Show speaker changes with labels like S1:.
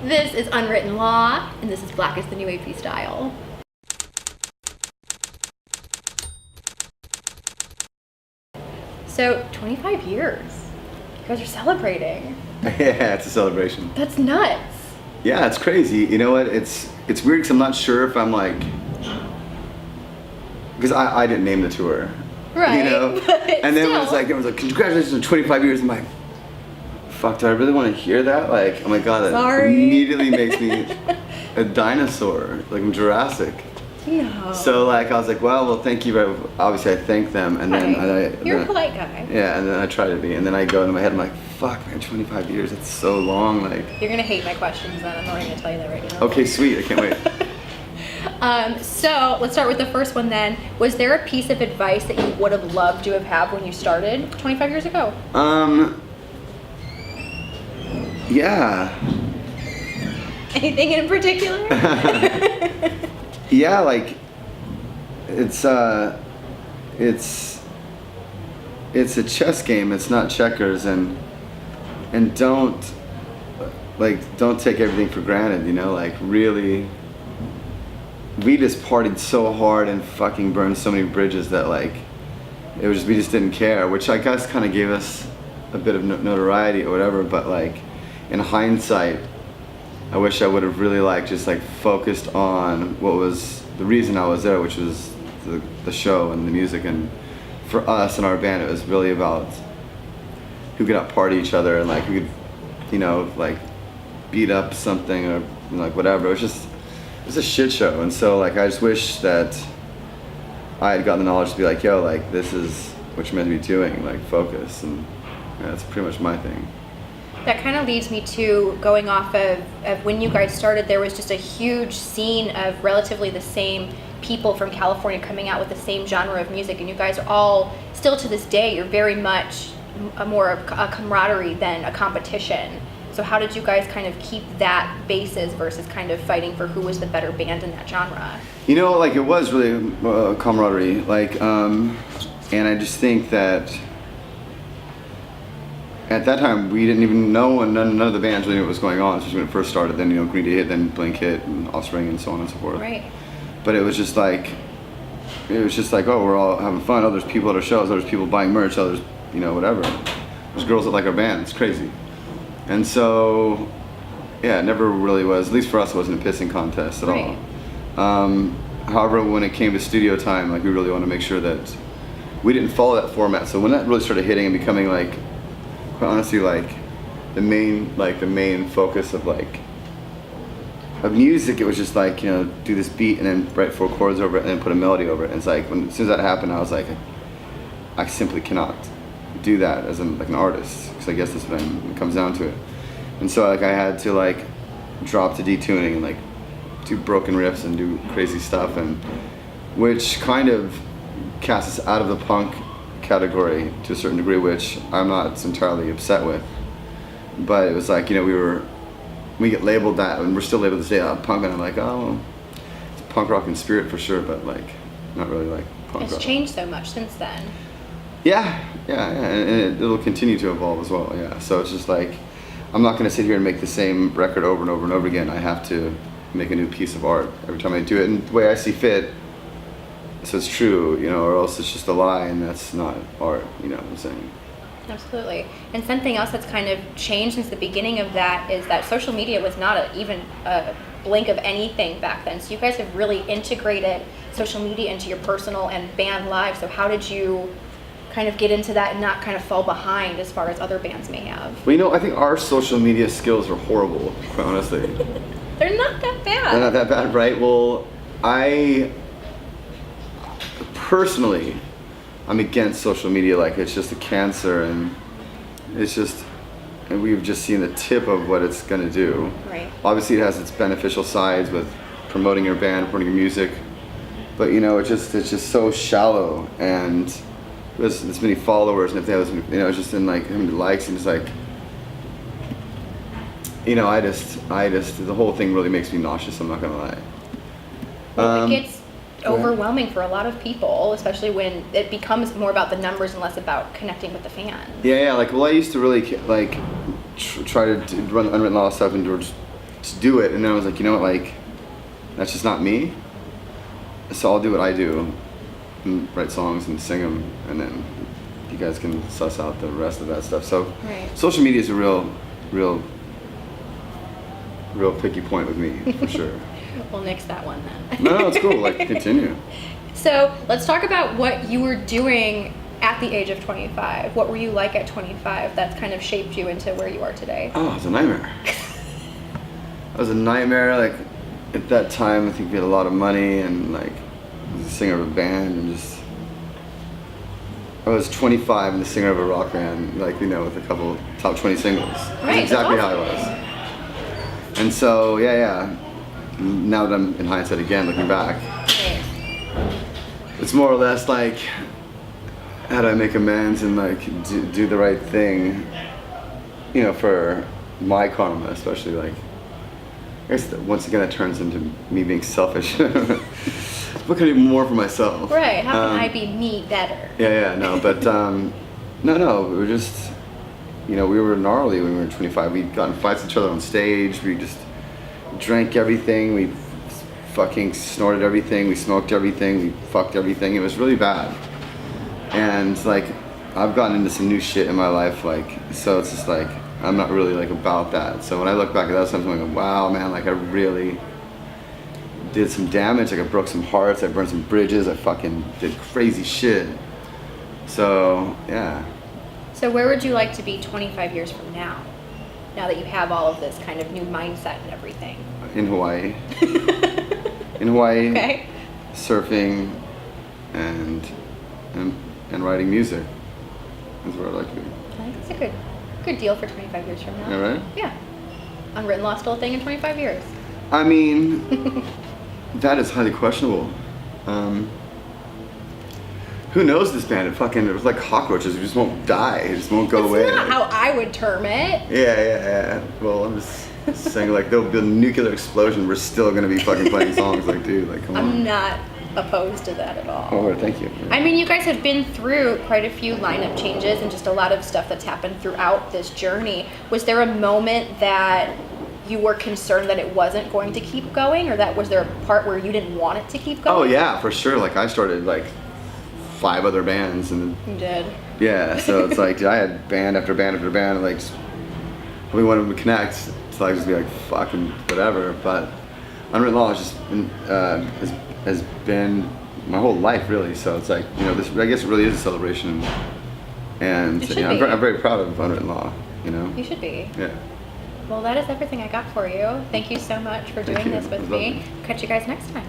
S1: This is Unwritten Law, and this is Black is the New AP Style. So, 25 years. You guys are celebrating.
S2: Yeah, it's a celebration.
S1: That's nuts.
S2: Yeah, it's crazy. You know what? It's weird because I'm not sure if I'm like, because I didn't name the tour.
S1: Right.
S2: You know? And then it was like congratulations on 25 years. I'm like, fuck, do I really want to hear that? Like, oh my god, that immediately makes me a dinosaur. Like I'm Jurassic.
S1: No.
S2: So like I was like, well, thank you. Obviously I thank them, and then
S1: You're a polite guy.
S2: Yeah, and then I try to be, and then I go into my head, I'm like, fuck, man, 25 years, that's so long. Like,
S1: you're gonna hate my questions then. I'm already gonna tell you that right now.
S2: Okay, sweet. I can't wait.
S1: So let's start with the first one then. Was there a piece of advice that you would have loved to have had when you started 25 years ago?
S2: Yeah.
S1: Anything in particular?
S2: Yeah, like it's a chess game. It's not checkers, and don't take everything for granted. You know, like really, we just partied so hard and fucking burned so many bridges that like we just didn't care, which I guess kind of gave us a bit of notoriety or whatever. But like in hindsight, I wish I would have really just focused on what was the reason I was there, which was the show and the music. And for us and our band, it was really about who could out-party each other and who could, beat up something or whatever. It was a shit show. And so I just wish that I had gotten the knowledge to be like, yo, this is what you're meant to be doing, focus. And yeah, that's pretty much my thing.
S1: That kind of leads me to going off of when you guys started, there was just a huge scene of relatively the same people from California coming out with the same genre of music, and you guys are all, still to this day, you're very much more of a camaraderie than a competition. So how did you guys kind of keep that basis versus kind of fighting for who was the better band in that genre?
S2: You know, it was really camaraderie, and I just think that at that time, we didn't even know, and none of the bands really knew what was going on, especially when it first started. Then, Green Day hit, then Blink hit, and Offspring, and so on and so forth.
S1: Right.
S2: But it was just oh, we're all having fun. Oh, there's people at our shows. Oh, there's people buying merch. Oh, there's, whatever. There's girls that like our band. It's crazy. And so, yeah, it never really was, at least for us, it wasn't a pissing contest at all. However, when it came to studio time, we really wanted to make sure that we didn't follow that format. So when that really started hitting and becoming quite honestly the main focus of music, it was just do this beat and then write 4 chords over it and then put a melody over it. And it's as soon as that happened, I was like, I simply cannot do that as an artist, because I guess that's what it comes down to it. And so I had to drop to detuning and do broken riffs and do crazy stuff, and which kind of casts us out of the punk category to a certain degree, which I'm not entirely upset with. But it was we get labeled that, and we're still labeled to say punk, and I'm like, oh, it's punk rock in spirit for sure, but not really punk rock.
S1: It's changed so much since then.
S2: Yeah, and it'll continue to evolve as well. Yeah, so it's just I'm not going to sit here and make the same record over and over and over again. I have to make a new piece of art every time I do it, and the way I see fit. So it's true, or else it's just a lie, and that's not art, what I'm saying?
S1: Absolutely. And something else that's kind of changed since the beginning of that is that social media was not even a blink of anything back then. So you guys have really integrated social media into your personal and band lives. So how did you kind of get into that and not kind of fall behind as far as other bands may have?
S2: Well, I think our social media skills are horrible, quite honestly.
S1: They're not that bad.
S2: They're not that bad, right? Well, personally, I'm against social media. It's just a cancer, and we've just seen the tip of what it's going to do.
S1: Right.
S2: Obviously, it has its beneficial sides with promoting your band, promoting your music, but it's just so shallow, and there's this many followers, and if they have this, it's just in how many likes, and it's I just the whole thing really makes me nauseous. I'm not gonna lie.
S1: Well, it gets overwhelming for a lot of people, especially when it becomes more about the numbers and less about connecting with the fans.
S2: Yeah. I used to really try to run Unwritten Law stuff and to do it, and then I was like, you know what, like, that's just not me. So I'll do what I do, and write songs and sing them, and then you guys can suss out the rest of that stuff. So social media is a real picky point with me, for sure.
S1: We'll nix that one then.
S2: No, it's cool. Like, continue.
S1: So let's talk about what you were doing at the age of 25. What were you like at 25 that's kind of shaped you into where you are today?
S2: Oh, it was a nightmare. It was a nightmare. Like, at that time, I think we had a lot of money, and like, I was a singer of a band, and just, I was 25 and the singer of a rock band, like, you know, with a couple top 20 singles. That's exactly how I was. And so, yeah. Now that I'm in hindsight again, looking back, it's more or less like, how do I make amends and like do the right thing, you know, for my karma, especially. Like, I guess once again it turns into me being selfish. What can I do more for myself?
S1: Right, how can I be me better?
S2: Yeah, no, but no, we were just, you know, we were gnarly when we were 25. We'd gotten fights with each other on stage, we just drank everything, we fucking snorted everything, we smoked everything, we fucked everything. It was really bad. And like, I've gotten into some new shit in my life, like, so it's just like, I'm not really like about that. So when I look back at that stuff, I'm like, wow, man, like I really did some damage. Like, I broke some hearts, I burned some bridges, I fucking did crazy shit. So, yeah.
S1: So where would you like to be 25 years from now? Now that you have all of this kind of new mindset and everything.
S2: In Hawaii. In Hawaii,
S1: okay.
S2: Surfing and writing music is where I'd like to be.
S1: I think it's a good deal for 25 years from now.
S2: Yeah, right?
S1: Yeah. Unwritten Law still a thing in 25 years.
S2: I mean, that is highly questionable. Who knows this band? It was like cockroaches. We just won't die. It just won't go away.
S1: That's not how I would term it.
S2: Yeah. Well, I'm just saying, like, there'll be a nuclear explosion. We're still gonna be fucking playing songs. Like, dude, like, come on.
S1: I'm not opposed to that at all.
S2: Oh, thank you.
S1: I mean, you guys have been through quite a few lineup changes and just a lot of stuff that's happened throughout this journey. Was there a moment that you were concerned that it wasn't going to keep going, or was there a part where you didn't want it to keep going?
S2: Oh yeah, for sure. Like, I started like 5 other bands, and
S1: you did.
S2: Yeah, so it's like, I had band after band after band, and like, we wanted to connect, so I just be like, fucking whatever. But Unwritten Law has just been, has been my whole life, really. So it's like, you know, this, I guess it really is a celebration, and you know, I'm very proud of Unwritten Law. You know.
S1: You should be.
S2: Yeah.
S1: Well, that is everything I got for you. Thank you so much for doing this with me. Catch you guys next time.